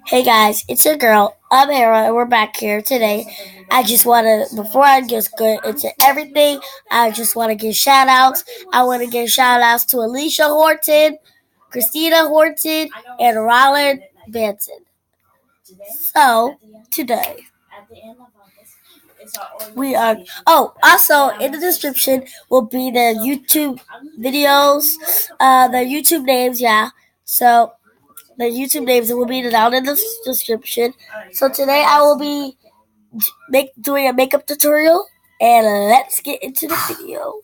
Hey guys, it's your girl, I'm Hera, and we're back here today. Before I just go into everything, I just want to give shout outs. I want to give shout outs to Alicia Horton, Christina Horton, and Roland Benson. So, today, we are. Oh, also in the description will be the YouTube videos, the YouTube names, yeah. So, the YouTube names will be down in the description. So today I will be doing a makeup tutorial, and let's get into the video.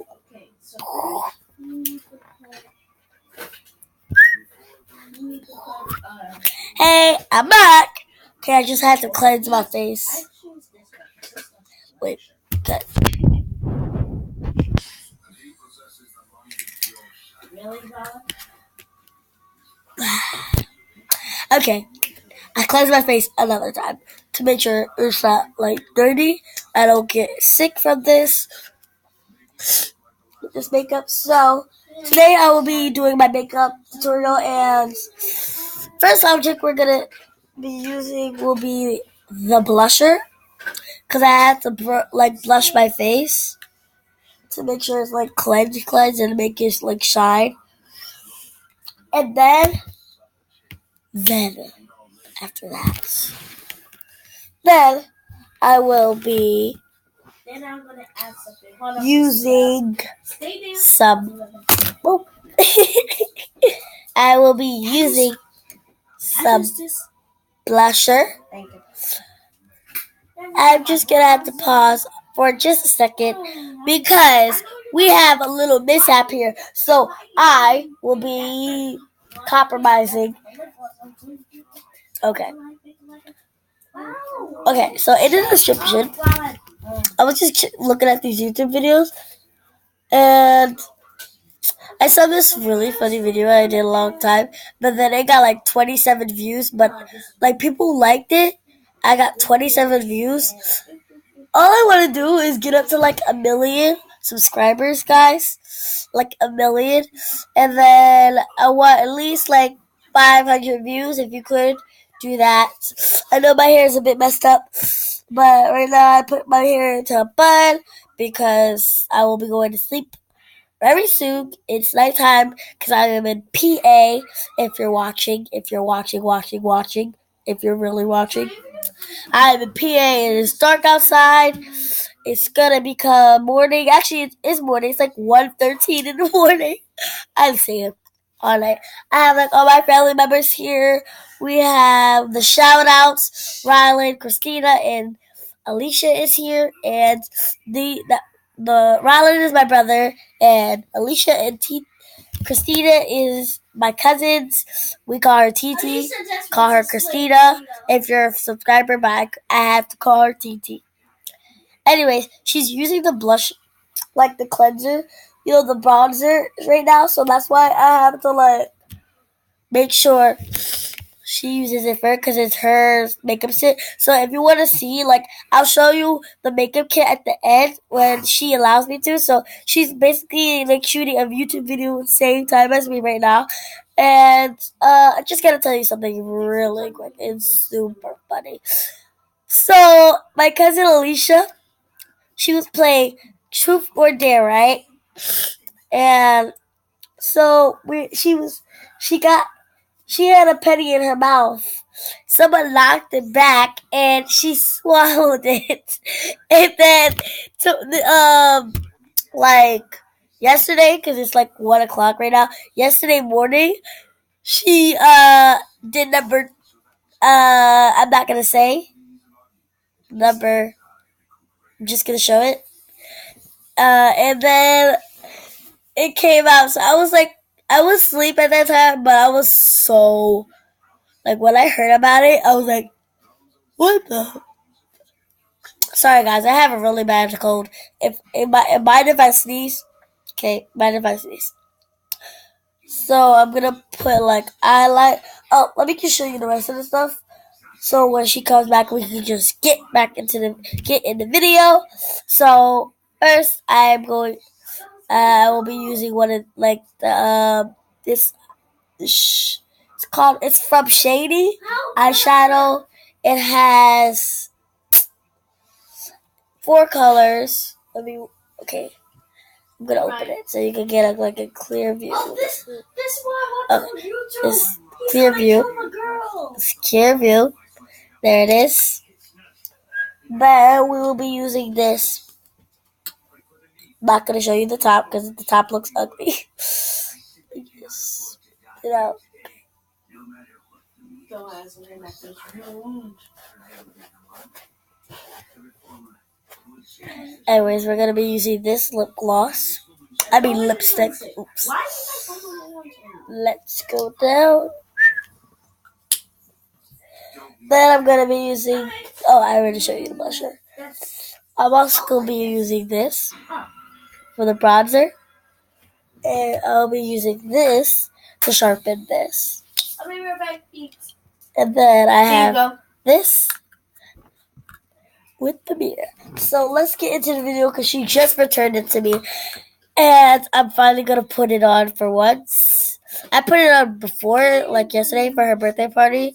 Hey, I'm back. Okay, I just had to cleanse my face. Wait, okay. Okay, I cleanse my face another time to make sure it's not like dirty. I don't get sick from this makeup. So today I will be doing my makeup tutorial, and first object we're gonna be using will be the blusher, because I have to blush my face to make sure it's like cleanse and make it like shine. And then after that, then I will be using some. Oh, I will be using some blusher. I'm just gonna have to pause for just a second because we have a little mishap here. So I will be compromising. Okay. Okay, so in the description, I was just looking at these YouTube videos, and I saw this really funny video I did a long time, but then it got like 27 views, but like people liked it. I got 27 views. All I want to do is get up to like 1 million subscribers, guys. Like 1 million. And then I want at least like 500 views if you could do that. I know my hair is a bit messed up, but right now I put my hair into a bun because I will be going to sleep very soon. It's nighttime because I am in PA. If you're watching, if you're really watching. I'm in PA and it's dark outside. It's gonna become morning. Actually, it's morning. It's like 1:13 in the morning. I'm saying all night. I have like all my family members here. We have the shout outs. Rylan, Christina, and Alicia is here. And the Rylan is my brother, and Alicia and Christina is my cousins. We call her TT. Call her Christina. If you're a subscriber, but I have to call her TT. Anyways, she's using the blush, like the cleanser, the bronzer right now. So that's why I have to like make sure she uses it first because it's her makeup kit. So if you want to see, like, I'll show you the makeup kit at the end when she allows me to. So she's basically like shooting a YouTube video at the same time as me right now. And I just gotta tell you something really quick. It's super funny. So my cousin Alicia, she was playing Truth or Dare, right? And so she had a penny in her mouth. Someone knocked it back, and she swallowed it. And then, like yesterday, because it's like 1 o'clock right now. Yesterday morning, she did number. I'm not gonna say number. I'm just gonna show it. And then it came out. So I was asleep at that time, but I was so like when I heard about it, I was like, what the? Sorry, guys, I have a really bad cold. If mind if I sneeze? Okay, mind if I sneeze? So I'm gonna put like eyeliner. Oh, let me just show you the rest of the stuff. So when she comes back, we can just get in the video. So first, I will be using one of like the this. It's from Shady eyeshadow. It has 4 colors. Okay. I'm gonna open it so you can get a clear view. This one. Okay. This clear view. It's clear view. There it is. But we will be using this. I'm not gonna show you the top because the top looks ugly. Just it out. Anyways, we're gonna be using this lip gloss. Lipstick. Oops. Let's go down. Then I'm gonna be using. Oh, I already showed you the blusher. I'm also gonna be using this for the bronzer, and I'll be using this to sharpen this. I'll be right back. And then I have this with the mirror. So let's get into the video because she just returned it to me. And I'm finally going to put it on for once. I put it on before, like yesterday for her birthday party.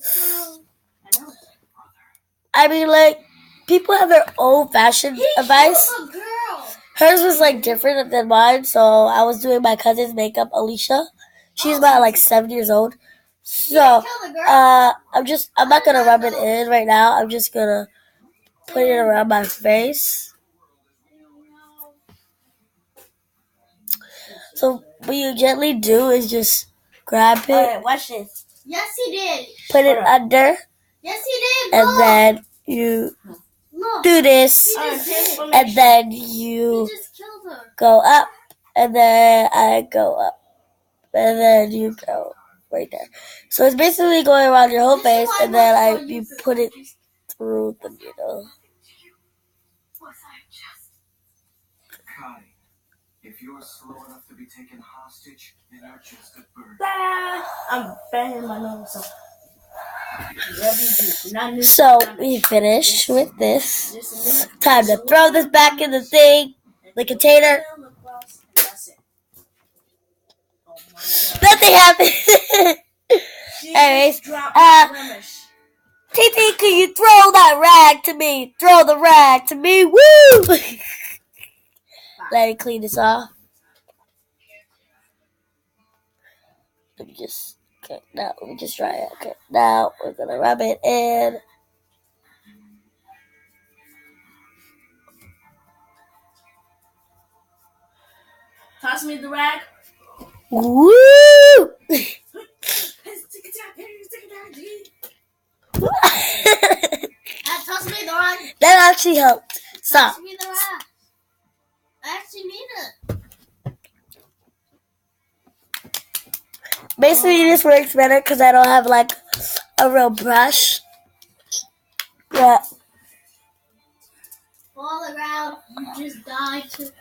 People have their own fashion advice. Hers was different than mine. So I was doing my cousin's makeup, Alicia. She's about 7 years old. So I'm not going to rub it in right now. I'm just going to put it around my face. So what you gently do is just grab it. Alright, watch this. Yes, he did. Put it under. Yes, he did. And then you do this. And then you go up. And then I go up. And then you go right there. So it's basically going around your whole face. And then you put it through the needle. If you're slow enough to be taken hostage, then you're just a bird. I'm banging my nose. So we finished with this. Time to throw this back in the container. Nothing happened. Anyways, TT, can you throw that rag to me? Throw the rag to me. Woo! Let me clean this off. Let me just dry it. Okay, now we're gonna rub it in. Toss me the rag. Woo! Toss me the rag. That actually helped. Stop. Toss me the rag. I actually need it. Basically, this works better because I don't have a real brush. Yeah. Fall around. You just died to.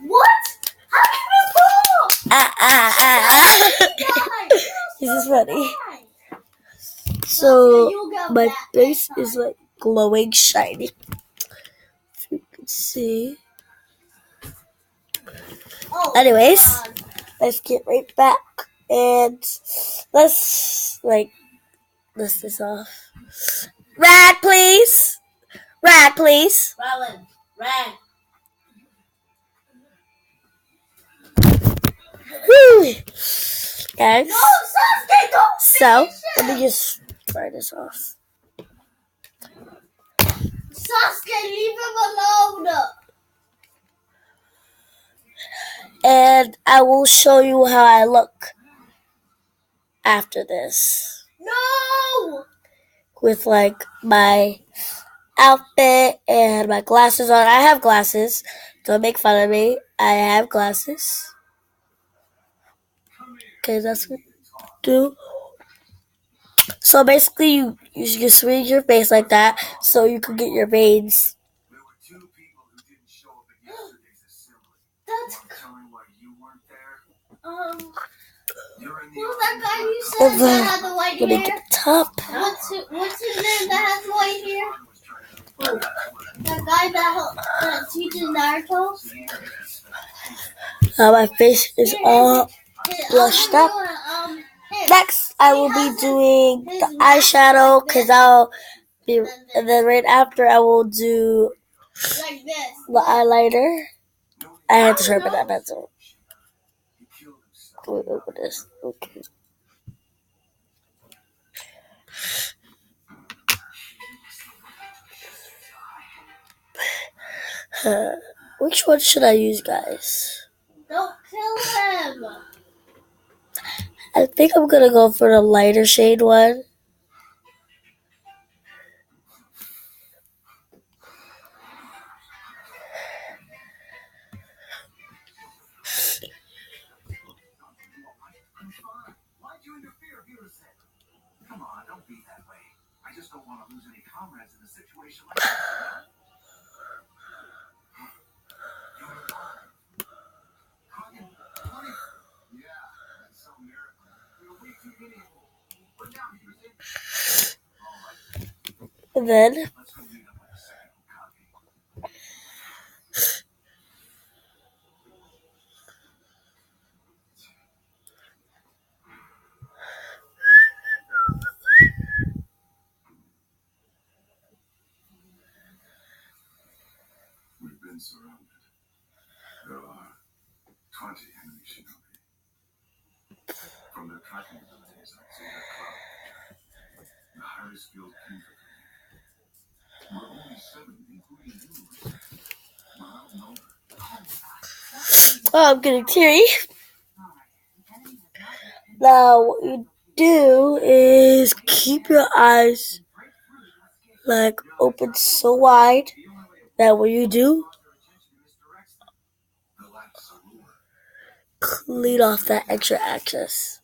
What? How did you fall? This is funny. So my face is glowing, shiny. If you can see. Anyways, let's get right back and let's list this off. Rag, please. Rag, please. Rollin, rag. Woo! Guys. No, Sasuke, don't So let me just try this off. Sasuke, leave him alone. And I will show you how I look after this. No! With my outfit and my glasses on. I have glasses. Don't make fun of me. I have glasses. Okay, that's what you do. So basically you just swing your face like that so you can get your veins. There were 2 people who didn't show up at yesterday's assembly. That's Tell me why you weren't there. who's that guy you said that had the white Let me hair? get the top. What's his name that has the white hair? That guy that teaches Naruto? My face is all blushed up. Hey, Next, I will be doing the eyeshadow because and then right after I will do Like this. the eyeliner. I had to sharpen that pencil. Wait, open this. Okay. Which one should I use, guys? Don't kill him. I think I'm gonna go for the lighter shade one. Why'd you interfere, Peterson? Come on, don't be that way. I just don't want to lose any comrades in a situation like this. You're alive. Hugging, honey. Yeah, that's some miracle. We're way too many. Put down, Peterson. All right, And then let's go meet up with the second copy. We've been surrounded. There are 20 enemy shinobi. From their tracking abilities, I'd say they're cloud. The highly skilled infantry. We're only 7, including you. We're outnumbered. I'm getting teary. Now, what you do is keep your eyes like open so wide that when you do, clean off that extra excess.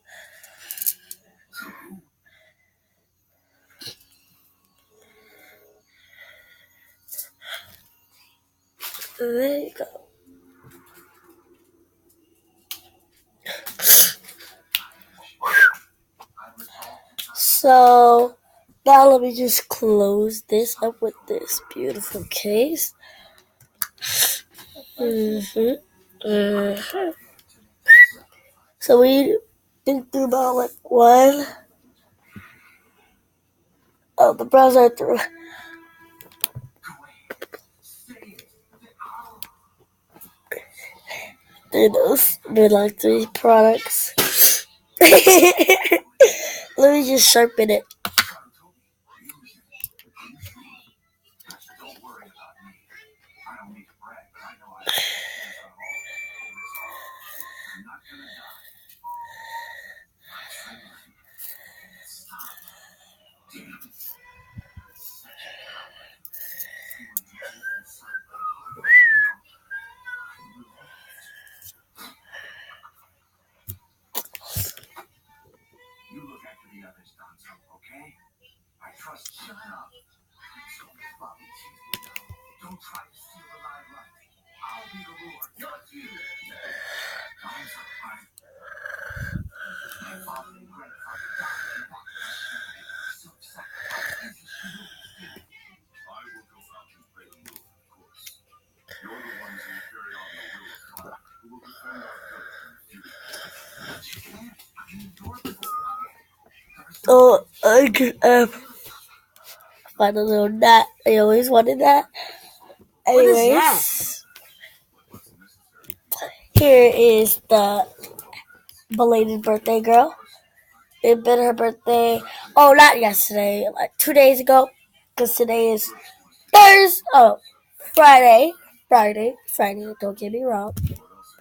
There you go. So now let me just close this up with this beautiful case. So we been through about like one. Oh, the browser through. Through those, been like 3 products. Let me just sharpen it. Don't worry about me. I don't need to brag, but I know I can I'm not gonna die. My trembling can't stop. Damn. Such a coward. Feeling deep inside my heart right now. I'm relieved. You look after the others, Danzo, okay? I trust you. Shut up. Please don't bother me. Don't try to steal the limelight. I'll be the ruler, not you. Danzo, my father and grandfather died in that self-sacrifice is a shinobi's duty. I will go out and play the role, of course. You're the ones who will carry on the will of God, who will defend our village in the future. But you can't. You're the one. Oh, I could find a little knot. I always wanted that. Anyways, here is the belated birthday girl. It been her birthday. Oh, not yesterday. Like 2 days ago. Because today is Thursday. Oh, Friday. Don't get me wrong.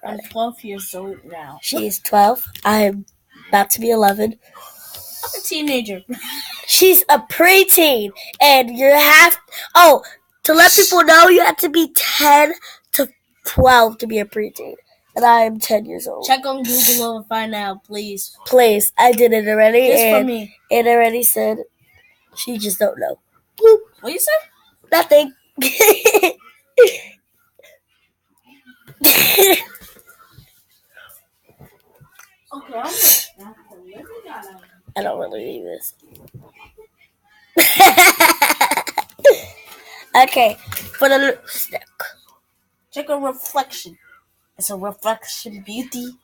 I'm 12 years old now. She's 12. I'm about to be 11. I'm a teenager. She's a preteen. And you have... Oh, to let people know, you have to be 10 to 12 to be a preteen. And I am 10 years old. Check on Google and find out, please. Please. I did it already. Just for me. It already said she just don't know. Boop. What you say? Nothing. Okay. I don't really need this. Okay, for the lipstick. Check on Reflection. It's a Reflection Beauty.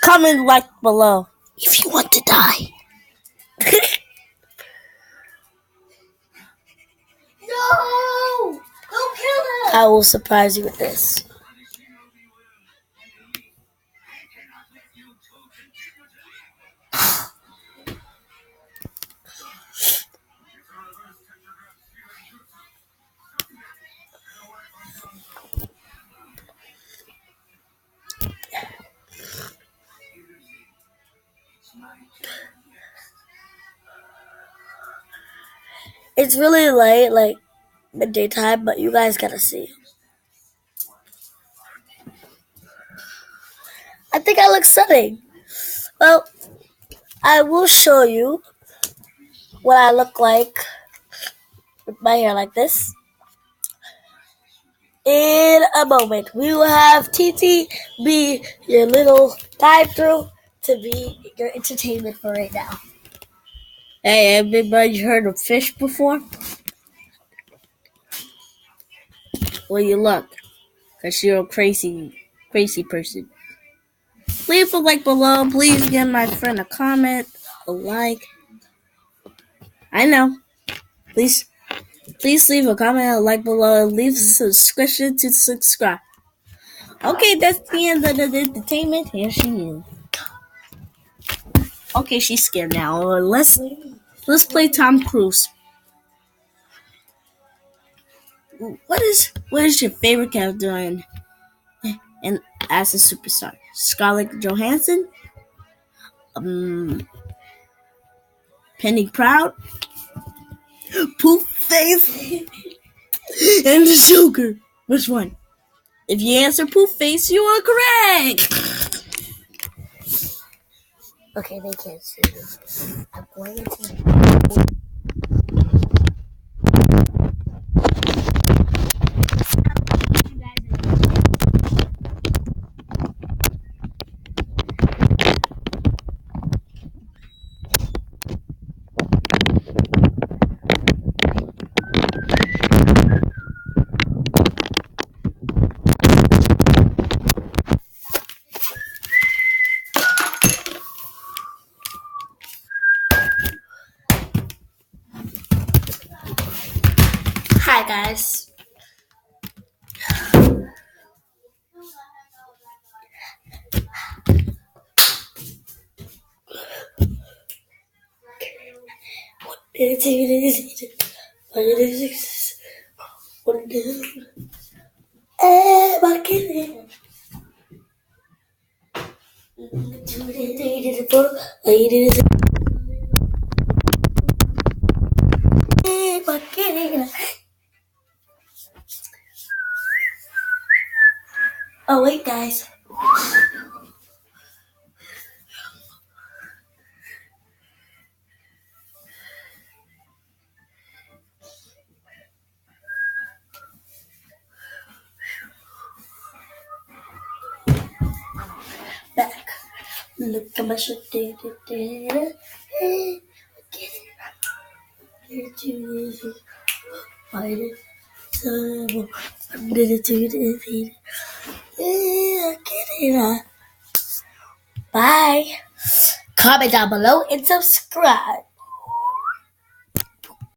Comment like below. if you want to die. No! Don't kill him! I will surprise you with this. It's really late, like midday time, but you guys gotta see. I think I look stunning. Well, I will show you what I look like with my hair like this. In a moment, we will have TT be your little dive through to be your entertainment for right now. Hey, everybody heard of fish before? Well, you look, because you're a crazy person. Leave a like below. Please give my friend a comment, a like. I know. Please leave a comment, a like below, and leave a subscription to subscribe. Okay, that's the end of the entertainment. Here she is. Okay, she's scared now. Let's play Tom Cruise. What is your favorite character in as a superstar? Scarlett Johansson? Penny Proud? Poof Face? And the Joker? Which one? If you answer Poof Face, you are correct! Okay, they can't see this. I'm going to. Hi guys. Oh wait, guys. Back. Look at my shirt. Bye. Comment down below and subscribe.